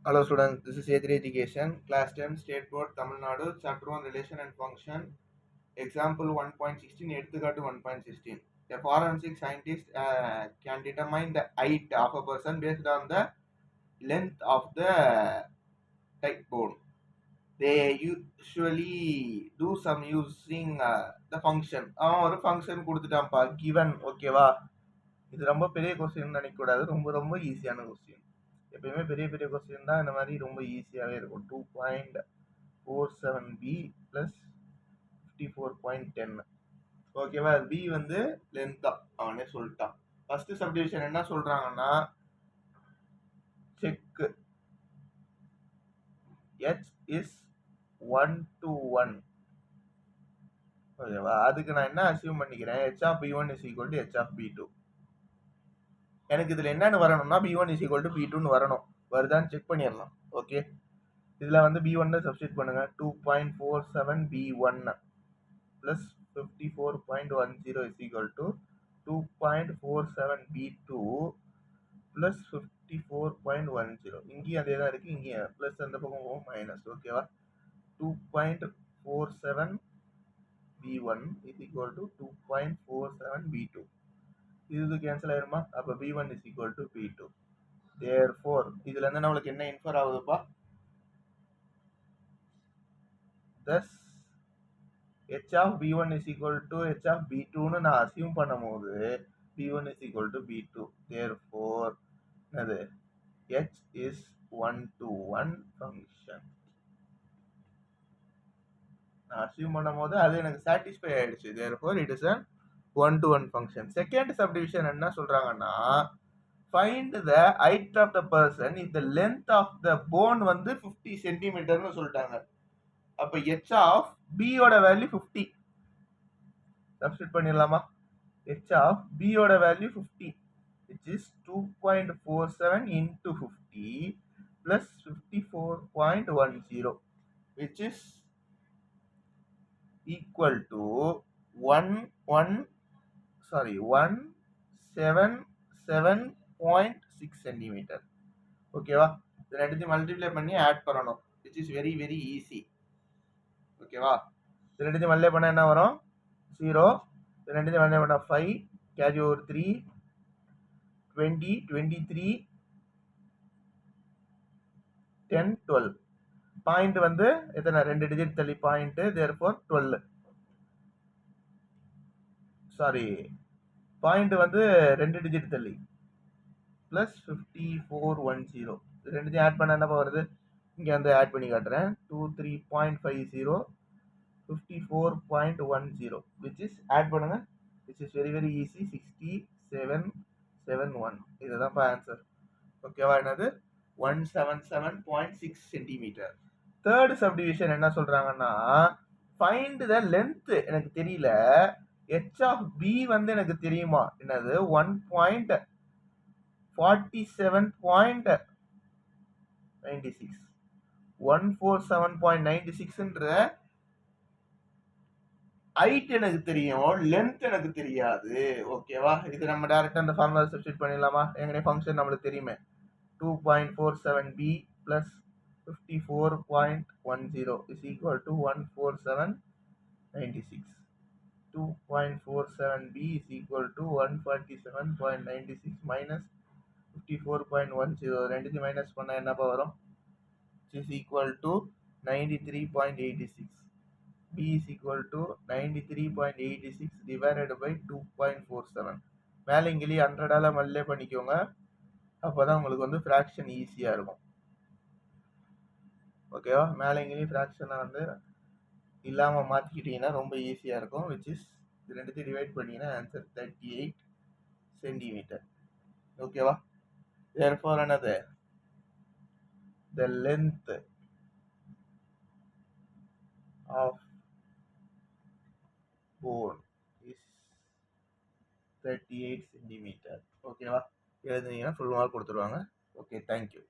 Hello students, this is A3 Education, Class 10, State Board, Tamil Nadu, Chapter 1, Relation and Function, Example 1.16, எடுத்துக்காட்டு 1.16. A forensic scientist can determine the height of a person based on the length of the type bone. They usually do some using the function. ஒரு function கொடுத்துட்டான்ப்பா given, ஓகேவா? இது ரொம்ப பெரிய question நினைக்கக்கூடாது, ரொம்ப ரொம்ப ஈஸியான கொஸ்டின். எப்பயுமே பெரிய பெரிய கொஸ்டின் தான் இந்த மாதிரி ரொம்ப ஈஸியாகவே இருக்கும். 2.47b ப்ளஸ் 54.10, ஓகேவா? பி வந்து லென்த்தா அவனே சொல்லிட்டான். ஃபர்ஸ்ட் சப்டிவிஷன் என்ன சொல்றாங்கன்னா, செக் h இஸ் 1 to 1, ஓகேவா? அதுக்கு நான் என்ன அசியூம் பண்ணிக்கிறேன், h of b1 is equal to h of b2. எனக்கு இதுல என்னன்னு வரணும்னா b1 is equal to b2ன்னு வரணும். வருதான்னு செக் பண்ணிடலாம். ஓகே, இதுல வந்து b1 சப்ஸ்டிட் பண்ணுங்க. 2.47b1 plus 54.10 is equal to 2.47b2 plus 54.10. இங்கேயும் அதே தான் இருக்கு, இங்கேயும் பிளஸ் அந்த பக்கம் மைனஸ், ஓகேவா? 2.47b1 is equal to 2.47b2. இது கேன்சல் ஆயிருமா? அப்ப b1 is equal to b2. therefore இதுல இருந்து நம்மளுக்கு என்ன இன்ஃபர் ஆகுதுப்பா? thus h of b1 is equal to h of b2ன்னு நான் அசியூம் பண்ணும்போது b1 is equal to b2. therefore என்னது, h is 1 to 1 function. நான் அசியூம் பண்ணும்போது அது எனக்கு சாட்டிஸ்ஃபை ஆயிடுச்சு. therefore it is an 1 to 1 function. Second subdivision என்ன சொல்றாங்கன்னா, find the height of the person if the length of the bone வந்து 50 சென்டிமீட்டர்னு சொல்லிட்டாங்க. அப்ப h of b ஓட வேல்யூ 50 சப்ஸ்டிட் பண்ணிடலாமா? h of b ஓட value 50, which is 2.47 into 50 plus 54.10, which is equal to 177.6 centimeter. ஓகேவா? இது ரெண்டுத்தையும் மல்டிப்ளை பண்ணி ஆட் பண்ணணும், which is very very easy. ஓகேவா? இது ரெண்டுத்தையும் மல்டிப்ளை பண்ணா என்ன வரும்? 0. இது ரெண்டுத்தையும் மல்டிப்ளை பண்ணா 5, கேரி ஓவர் 3, 20, 23, 10, 12. பாயிண்ட் வந்து எத்தனை? 2 டிஜிட் தள்ளி பாயிண்ட், therefore 12. சாரி, பாயிண்ட் வந்து 2 டிஜிட் தள்ளி பிளஸ் 5410. இது ரெண்டுத்தையும் ஆட் பண்ண என்ன வருது? இங்க வந்து ஆட் பண்ணி காட்டுறேன். 23.50, 54.10, which is ஆட் பண்ணுங்க, which is very very easy, 6771. இதுதான் ஆன்சர். ஓகேவா? என்னது 177.6 சென்டிமீட்டர். தேர்ட் சப்டிவிஷன் என்ன சொல்றாங்கன்னா, ஃபைண்ட் த லென்த் எனக்கு தெரியல, h of b வந்து எனக்கு தெரியுமா? என்னது 147.96, 147.96ன்ற ஹைட் எனக்கு தெரியும், லென்த் எனக்கு தெரியாது. ஓகேவா? இது நம்ம டைரக்டா அந்த ஃபார்முலா சப்ஸ்டிட் பண்ணிடலாமா? எங்கனே ஃபங்க்ஷன் நம்மளுக்கு தெரியுமே. 2.47b plus 54.10 is equal to 147.96. 2.47b is equal to 147.96 minus 54.10. ரெண்டுத்தையும் மைனஸ் பண்ணா என்னப்பா வரும்? is equal to 93.86. b is equal to 93.86 divided by 2.47. மேலே இங்கிலி 100ஆல மல்லே பண்ணிக்கோங்க, அப்பதான் உங்களுக்கு வந்து ஃப்ராக்ஷன் ஈஸியா இருக்கும். ஓகேவா? மேலே இங்கிலி ஃப்ராக்ஷனை வந்து இல்லாம மாத்திக்கிட்டீங்கன்னா ரொம்ப ஈஸியா இருக்கும், which is இது ரெண்டுத்தையும் டிவைட் பண்ணீங்கன்னா ஆன்சர் 38 சென்டிமீட்டர். ஓகேவா? therefore என்னது, the length of bone is 38 centimetre. ஓகேவா? எழுதுனீங்கன்னா ஃபுல் மார்க் கொடுத்துருவாங்க. Okay, thank you.